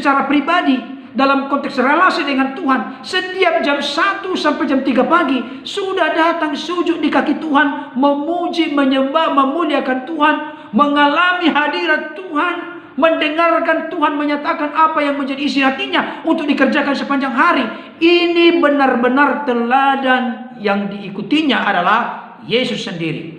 secara pribadi, dalam konteks relasi dengan Tuhan, setiap jam 1 sampai jam 3 pagi sudah datang sujud di kaki Tuhan, memuji, menyembah, memuliakan Tuhan, mengalami hadirat Tuhan, mendengarkan Tuhan menyatakan apa yang menjadi isi hatinya untuk dikerjakan sepanjang hari. Ini benar-benar teladan yang diikutinya adalah Yesus sendiri.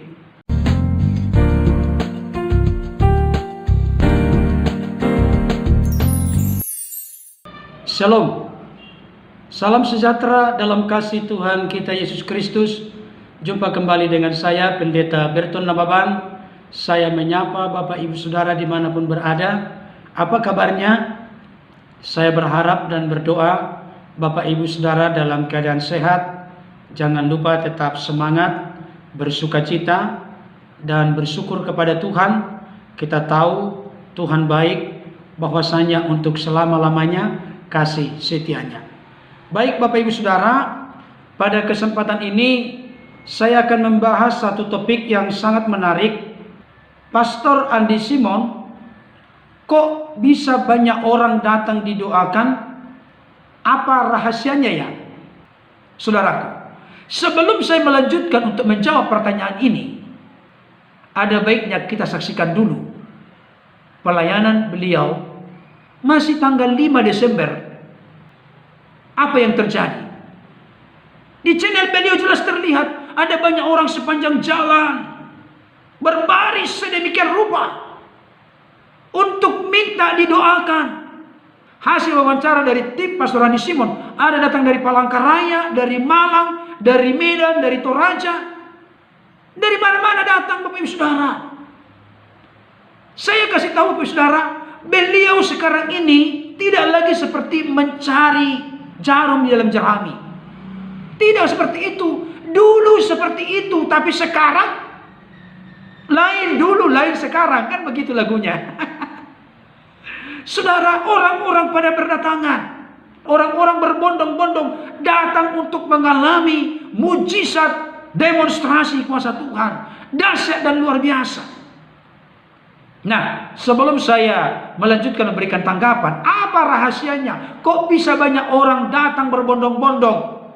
Shalom. Salam sejahtera dalam kasih Tuhan kita Yesus Kristus. Jumpa kembali dengan saya, Pendeta Berton Nababan. Saya menyapa Bapak Ibu Saudara dimanapun berada. Apa kabarnya? Saya berharap dan berdoa Bapak Ibu Saudara dalam keadaan sehat. Jangan lupa tetap semangat, bersukacita, dan bersyukur kepada Tuhan. Kita tahu Tuhan baik, bahwasanya untuk selama-lamanya kasih setianya. Baik Bapak Ibu Saudara, pada kesempatan ini saya akan membahas satu topik yang sangat menarik. Pastor Andi Simon, kok bisa banyak orang datang didoakan? Apa rahasianya ya? Saudaraku, sebelum saya melanjutkan untuk menjawab pertanyaan ini, ada baiknya kita saksikan dulu pelayanan beliau masih tanggal 5 Desember. Apa yang terjadi? Di channel beliau jelas terlihat ada banyak orang sepanjang jalan berbaris sedemikian rupa untuk minta didoakan. Hasil wawancara dari tim Pastor Andi Simon, ada datang dari Palangkaraya, dari Malang, dari Medan, dari Toraja, dari mana-mana datang Bapak Ibu Saudara. Saya kasih tahu Bapak Ibu Saudara, beliau sekarang ini tidak lagi seperti mencari jarum di dalam jerami. Tidak seperti itu. Dulu seperti itu, tapi sekarang lain. Dulu lain sekarang, kan begitu lagunya. Saudara, orang-orang pada berdatangan, orang-orang berbondong-bondong datang untuk mengalami mujizat, demonstrasi kuasa Tuhan, dahsyat dan luar biasa. Nah, sebelum saya melanjutkan memberikan tanggapan, apa rahasianya? Kok bisa banyak orang datang berbondong-bondong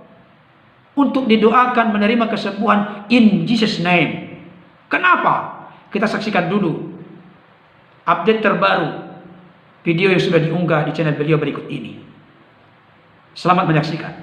untuk didoakan menerima kesembuhan in Jesus name? Kenapa? Kita saksikan dulu update terbaru video yang sudah diunggah di channel beliau berikut ini. Selamat menyaksikan.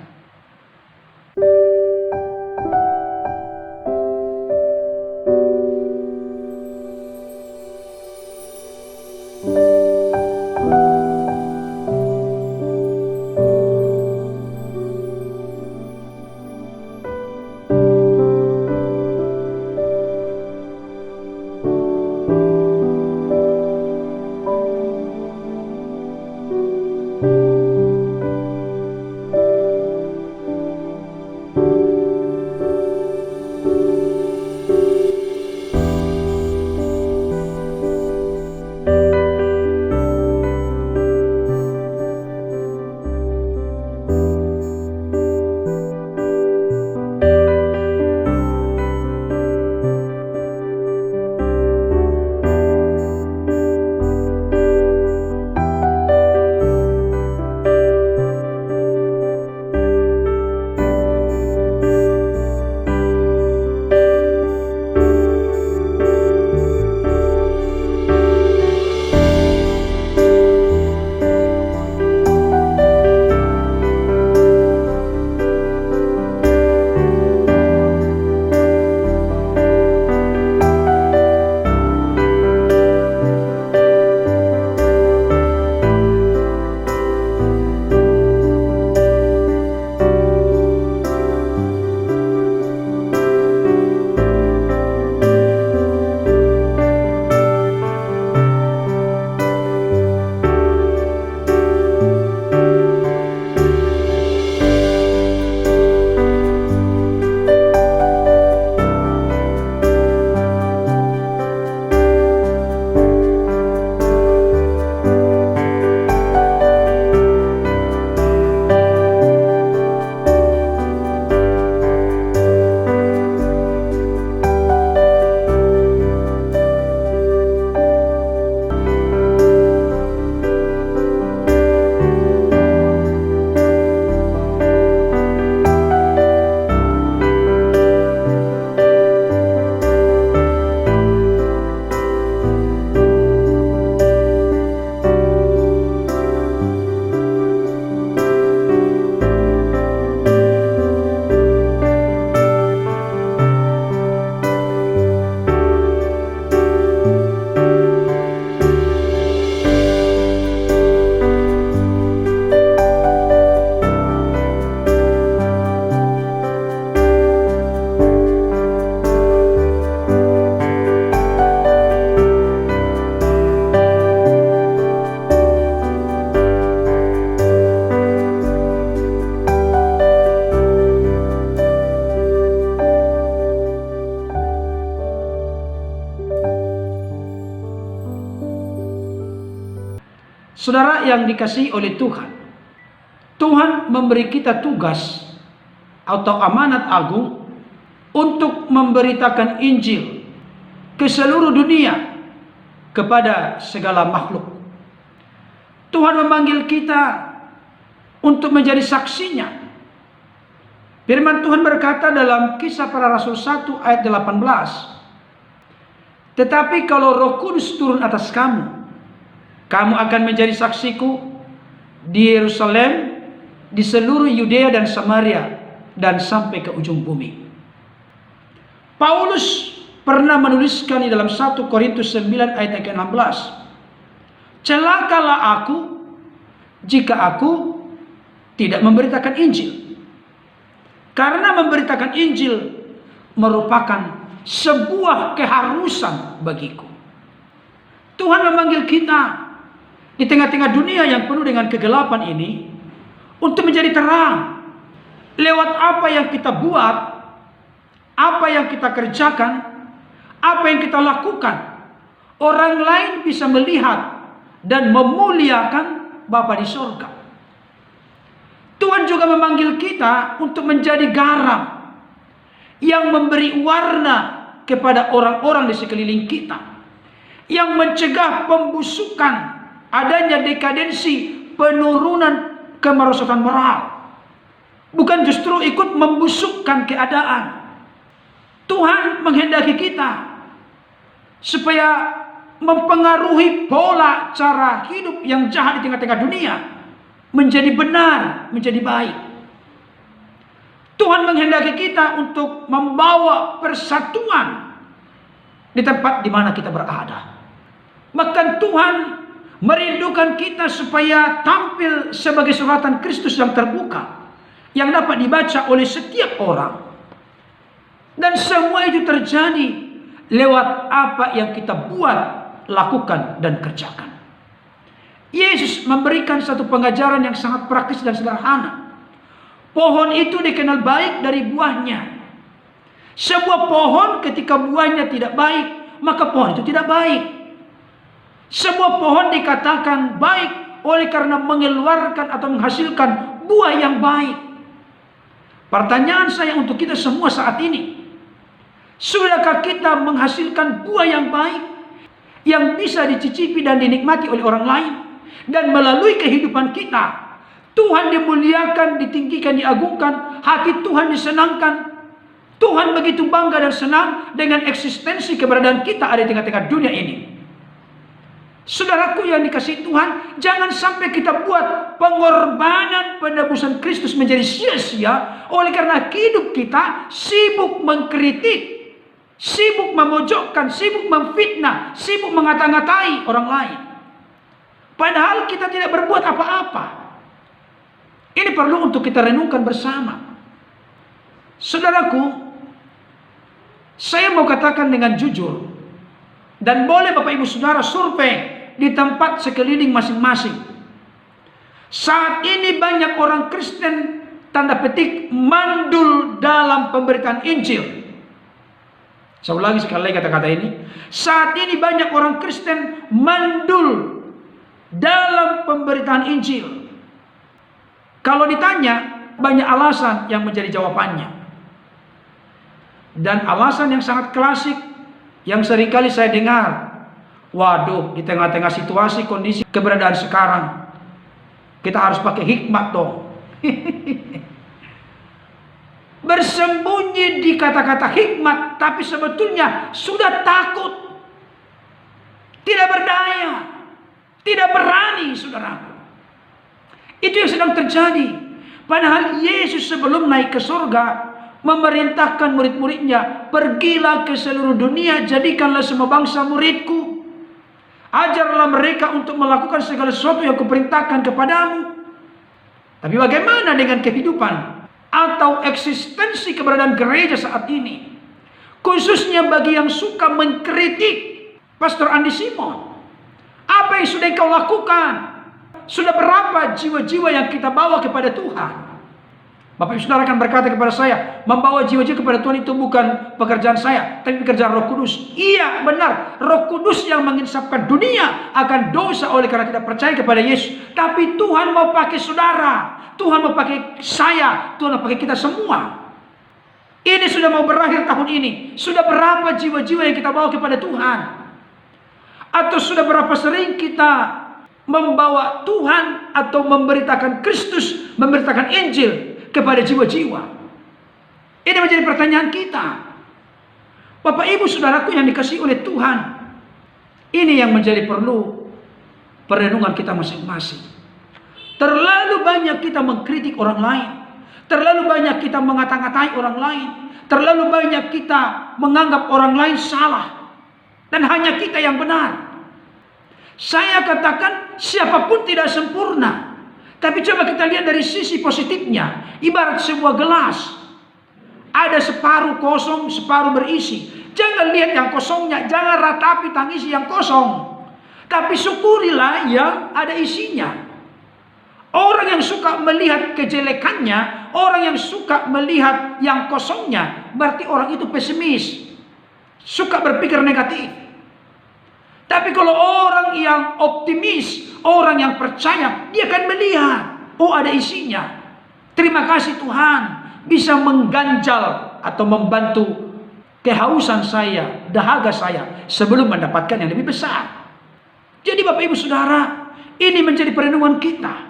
Saudara yang dikasihi oleh Tuhan, Tuhan memberi kita tugas atau amanat agung untuk memberitakan Injil ke seluruh dunia kepada segala makhluk. Tuhan memanggil kita untuk menjadi saksinya. Firman Tuhan berkata dalam Kisah Para Rasul 1 ayat 18, tetapi kalau Roh Kudus turun atas kamu, kamu akan menjadi saksiku di Yerusalem, di seluruh Yudea dan Samaria, dan sampai ke ujung bumi. Paulus pernah menuliskan di dalam 1 Korintus 9 ayat ke-16, celakalah aku jika aku tidak memberitakan Injil. Karena memberitakan Injil merupakan sebuah keharusan bagiku. Tuhan memanggil kita di tengah-tengah dunia yang penuh dengan kegelapan ini untuk menjadi terang. Lewat apa yang kita buat, apa yang kita kerjakan, apa yang kita lakukan, orang lain bisa melihat dan memuliakan Bapa di surga. Tuhan juga memanggil kita untuk menjadi garam yang memberi warna kepada orang-orang di sekeliling kita, yang mencegah pembusukan, adanya dekadensi, penurunan kemerosotan moral. Bukan justru ikut membusukkan keadaan. Tuhan menghendaki kita supaya mempengaruhi pola cara hidup yang jahat di tengah-tengah dunia menjadi benar, menjadi baik. Tuhan menghendaki kita untuk membawa persatuan di tempat di mana kita berada. Bahkan Tuhan merindukan kita supaya tampil sebagai suratan Kristus yang terbuka, yang dapat dibaca oleh setiap orang. Dan semua itu terjadi lewat apa yang kita buat, lakukan, dan kerjakan. Yesus memberikan satu pengajaran yang sangat praktis dan sederhana. Pohon itu dikenal baik dari buahnya. Sebuah pohon ketika buahnya tidak baik, maka pohon itu tidak baik. Sebuah pohon dikatakan baik oleh karena mengeluarkan atau menghasilkan buah yang baik. Pertanyaan saya untuk kita semua saat ini, sudahkah kita menghasilkan buah yang baik, yang bisa dicicipi dan dinikmati oleh orang lain, dan melalui kehidupan kita Tuhan dimuliakan, ditinggikan, diagungkan, hati Tuhan disenangkan. Tuhan begitu bangga dan senang dengan eksistensi keberadaan kita ada di tengah-tengah dunia ini. Saudaraku yang dikasihi Tuhan, jangan sampai kita buat pengorbanan penebusan Kristus menjadi sia-sia oleh karena hidup kita sibuk mengkritik, sibuk memojokkan, sibuk memfitnah, sibuk mengata-ngatai orang lain. Padahal kita tidak berbuat apa-apa. Ini perlu untuk kita renungkan bersama. Saudaraku, saya mau katakan dengan jujur, dan boleh Bapak Ibu Saudara survei di tempat sekeliling masing-masing. Saat ini banyak orang Kristen tanda petik mandul dalam pemberitaan Injil. Saya ulangi sekali lagi kata-kata ini. Saat ini banyak orang Kristen mandul dalam pemberitaan Injil. Kalau ditanya, banyak alasan yang menjadi jawabannya. Dan alasan yang sangat klasik yang seringkali saya dengar, waduh, di tengah-tengah situasi, kondisi, keberadaan sekarang, kita harus pakai hikmat dong. Bersembunyi di kata-kata hikmat, tapi sebetulnya sudah takut, tidak berdaya, tidak berani, saudaraku. Itu yang sedang terjadi. Padahal Yesus sebelum naik ke surga memerintahkan murid-muridnya, pergilah ke seluruh dunia, jadikanlah semua bangsa muridku. Ajarlah mereka untuk melakukan segala sesuatu yang kuperintahkan kepadamu. Tapi bagaimana dengan kehidupan atau eksistensi keberadaan gereja saat ini? Khususnya bagi yang suka mengkritik Pastor Andi Simon. Apa yang sudah kau lakukan? Sudah berapa jiwa-jiwa yang kita bawa kepada Tuhan? Bapak Ibu Saudara akan berkata kepada saya, membawa jiwa-jiwa kepada Tuhan itu bukan pekerjaan saya, tapi pekerjaan Roh Kudus. Iya, benar. Roh Kudus yang menginsafkan dunia akan dosa oleh karena tidak percaya kepada Yesus. Tapi Tuhan mau pakai saudara, Tuhan mau pakai saya, Tuhan mau pakai kita semua. Ini sudah mau berakhir tahun ini. Sudah berapa jiwa-jiwa yang kita bawa kepada Tuhan? Atau sudah berapa sering kita membawa Tuhan atau memberitakan Kristus, memberitakan Injil kepada jiwa-jiwa? Ini menjadi pertanyaan kita. Bapak Ibu Saudaraku yang dikasihi oleh Tuhan, ini yang menjadi perlu perenungan kita masing-masing. Terlalu banyak kita mengkritik orang lain, terlalu banyak kita mengata-ngatai orang lain, terlalu banyak kita menganggap orang lain salah, dan hanya kita yang benar. Saya katakan siapapun tidak sempurna, tapi coba kita lihat dari sisi positifnya. Ibarat sebuah gelas, ada separuh kosong, separuh berisi. Jangan lihat yang kosongnya, jangan ratapi tangisi yang kosong, tapi syukurilah yang ada isinya. Orang yang suka melihat kejelekannya, orang yang suka melihat yang kosongnya, berarti orang itu pesimis, suka berpikir negatif. Tapi kalau orang yang optimis, orang yang percaya, dia akan melihat, oh ada isinya. Terima kasih Tuhan, bisa mengganjal atau membantu kehausan saya, dahaga saya, sebelum mendapatkan yang lebih besar. Jadi Bapak Ibu Saudara, ini menjadi perenungan kita.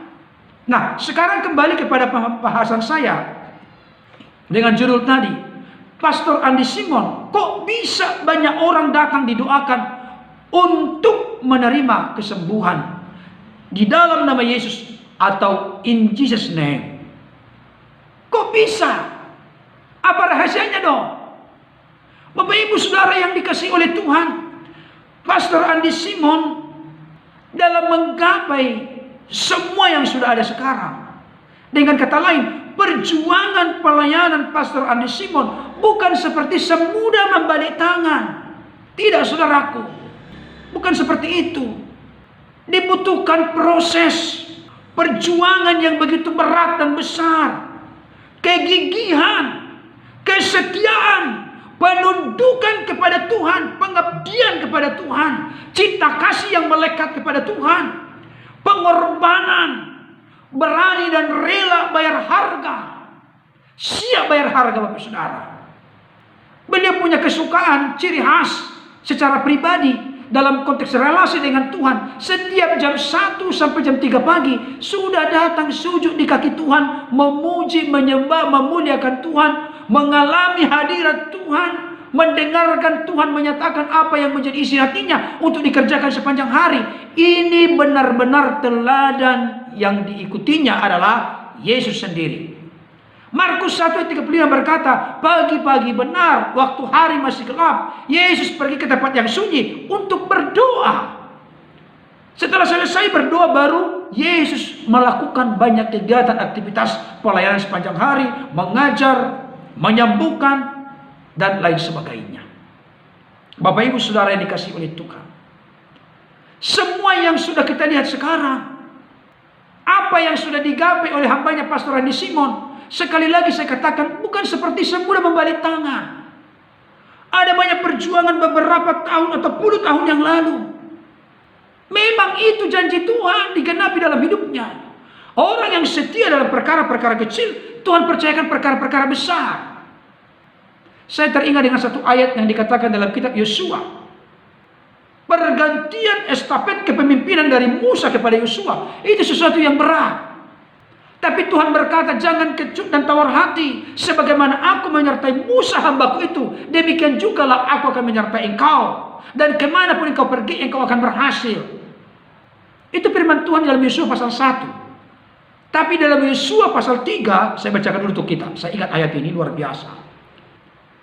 Nah, sekarang kembali kepada pembahasan saya dengan judul tadi, Pastor Andi Simon, kok bisa banyak orang datang didoakan untuk menerima kesembuhan di dalam nama Yesus atau in Jesus name? Kok bisa? Apa rahasianya dong? Bapak Ibu Saudara yang dikasihi oleh Tuhan, Pastor Andi Simon dalam menggapai semua yang sudah ada sekarang. Dengan kata lain, perjuangan pelayanan Pastor Andi Simon bukan seperti semudah membalik tangan. Tidak, saudaraku, bukan seperti itu. Dibutuhkan proses perjuangan yang begitu berat dan besar, kegigihan, kesetiaan, penundukan kepada Tuhan, pengabdian kepada Tuhan, cinta kasih yang melekat kepada Tuhan, pengorbanan, berani dan rela bayar harga, siap bayar harga. Bapak Saudara, beliau punya kesukaan, ciri khas secara pribadi dalam konteks relasi dengan Tuhan. Setiap jam 1 sampai jam 3 pagi sudah datang sujud di kaki Tuhan, memuji, menyembah, memuliakan Tuhan, mengalami hadirat Tuhan, mendengarkan Tuhan menyatakan apa yang menjadi isi hatinya untuk dikerjakan sepanjang hari. Ini benar-benar teladan yang diikutinya adalah Yesus sendiri. Markus 1:35 berkata, pagi-pagi benar waktu hari masih gelap, Yesus pergi ke tempat yang sunyi untuk berdoa. Setelah selesai berdoa, baru Yesus melakukan banyak kegiatan aktivitas pelayanan sepanjang hari, mengajar, menyembuhkan, dan lain sebagainya. Bapak Ibu Saudara yang dikasihi oleh Tuhan, semua yang sudah kita lihat sekarang, apa yang sudah digapai oleh hambanya Pastor Andi Simon, sekali lagi saya katakan, bukan seperti semudah membalik tangan. Ada banyak perjuangan beberapa tahun atau puluh tahun yang lalu. Memang itu janji Tuhan digenapi dalam hidupnya. Orang yang setia dalam perkara-perkara kecil, Tuhan percayakan perkara-perkara besar. Saya teringat dengan satu ayat yang dikatakan dalam kitab Yosua. Pergantian estafet kepemimpinan dari Musa kepada Yosua, itu sesuatu yang berat. Tapi Tuhan berkata, jangan kecut dan tawar hati. Sebagaimana aku menyertai Musa hambaku itu, demikian jugalah aku akan menyertai engkau. Dan kemanapun engkau pergi, engkau akan berhasil. Itu firman Tuhan dalam Yosua pasal 1. Tapi dalam Yosua pasal 3, saya bacakan dulu untuk kita. Saya ingat ayat ini luar biasa.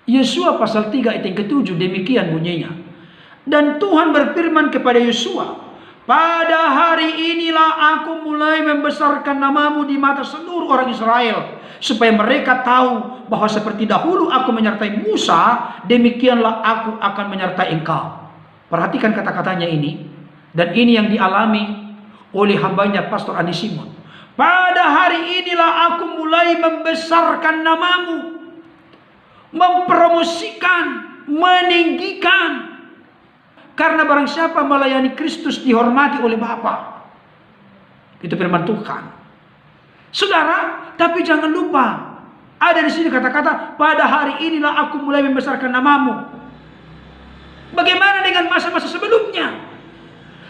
Yosua pasal 3 ayat yang ke-7, demikian bunyinya. Dan Tuhan berfirman kepada Yosua, pada hari inilah aku mulai membesarkan namamu di mata seluruh orang Israel, supaya mereka tahu bahwa seperti dahulu aku menyertai Musa, demikianlah aku akan menyertai engkau. Perhatikan kata-katanya ini, dan ini yang dialami oleh hambanya Pastor Andi Simon. Pada hari inilah aku mulai membesarkan namamu, mempromosikan, meninggikan. Karena barang siapa melayani Kristus dihormati oleh Bapa. Itu firman Tuhan. Saudara, tapi jangan lupa, ada di sini kata-kata, pada hari inilah aku mulai membesarkan namamu. Bagaimana dengan masa-masa sebelumnya?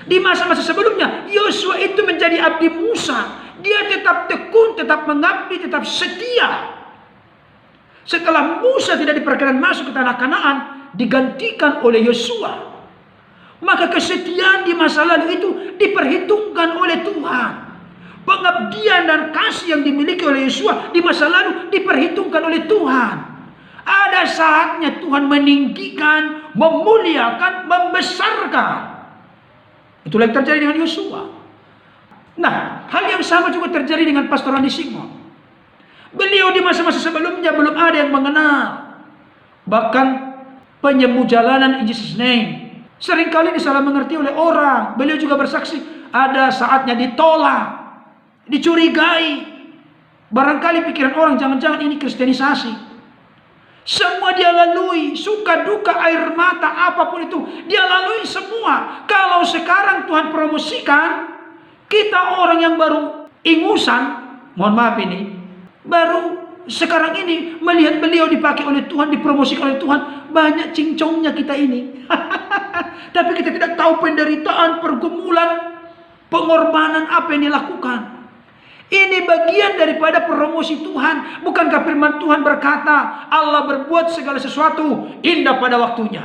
Di masa-masa sebelumnya, Yosua itu menjadi abdi Musa. Dia tetap tekun, tetap mengabdi, tetap setia. Setelah Musa tidak diperkenan masuk ke tanah Kanaan, digantikan oleh Yosua. Maka kesetiaan di masa lalu itu diperhitungkan oleh Tuhan. Pengabdian dan kasih yang dimiliki oleh Yosua di masa lalu diperhitungkan oleh Tuhan. Ada saatnya Tuhan meninggikan, memuliakan, membesarkan. Itulah yang terjadi dengan Yosua. Nah, hal yang sama juga terjadi dengan Pastor Andi Simon. Beliau di masa-masa sebelumnya belum ada yang mengenal. Bahkan penyembuh jalanan in Jesus name seringkali disalah mengerti oleh orang. Beliau juga bersaksi ada saatnya ditolak, dicurigai. Barangkali pikiran orang jangan-jangan ini kristenisasi. Semua dia lalui, suka duka, air mata, apapun itu dia lalui semua. Kalau sekarang Tuhan promosikan, kita orang yang baru ingusan, mohon maaf ini, baru sekarang ini melihat beliau dipakai oleh Tuhan, dipromosikan oleh Tuhan, banyak cincongnya kita ini. Tapi kita tidak tahu penderitaan, pergumulan, pengorbanan apa yang dilakukan. Ini bagian daripada promosi Tuhan. Bukankah firman Tuhan berkata, Allah berbuat segala sesuatu indah pada waktunya.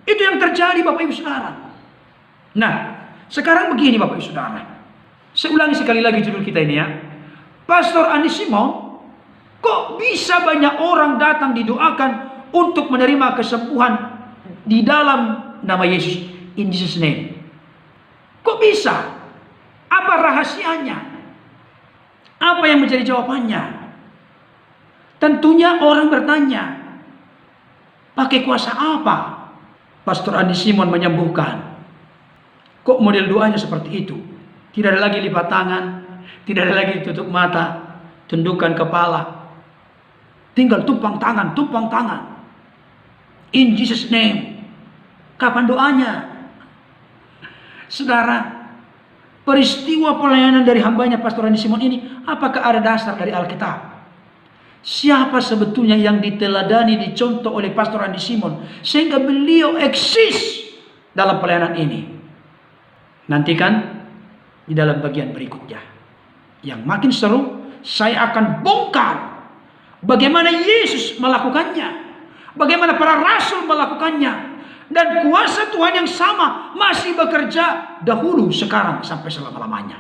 Itu yang terjadi Bapak Ibu Saudara. Nah, sekarang begini Bapak Ibu Saudara. Saya ulangi sekali lagi judul kita ini ya. Pastor Andi Simon, kok bisa banyak orang datang didoakan untuk menerima kesembuhan di dalam nama Yesus, in Jesus name? Kok bisa? Apa rahasianya? Apa yang menjadi jawabannya? Tentunya orang bertanya, pakai kuasa apa Pastor Andi Simon menyembuhkan? Kok model doanya seperti itu? Tidak ada lagi lipat tangan, tidak ada lagi tutup mata, tundukkan kepala. Tinggal tumpang tangan. In Jesus name. Kapan doanya? Saudara, peristiwa pelayanan dari hambanya Pastor Andi Simon ini, apakah ada dasar dari Alkitab? Siapa sebetulnya yang diteladani, dicontoh oleh Pastor Andi Simon sehingga beliau eksis dalam pelayanan ini? Nantikan di dalam bagian berikutnya. Yang makin seru, saya akan bongkar bagaimana Yesus melakukannya, bagaimana para rasul melakukannya, dan kuasa Tuhan yang sama masih bekerja dahulu, sekarang, sampai selama-lamanya.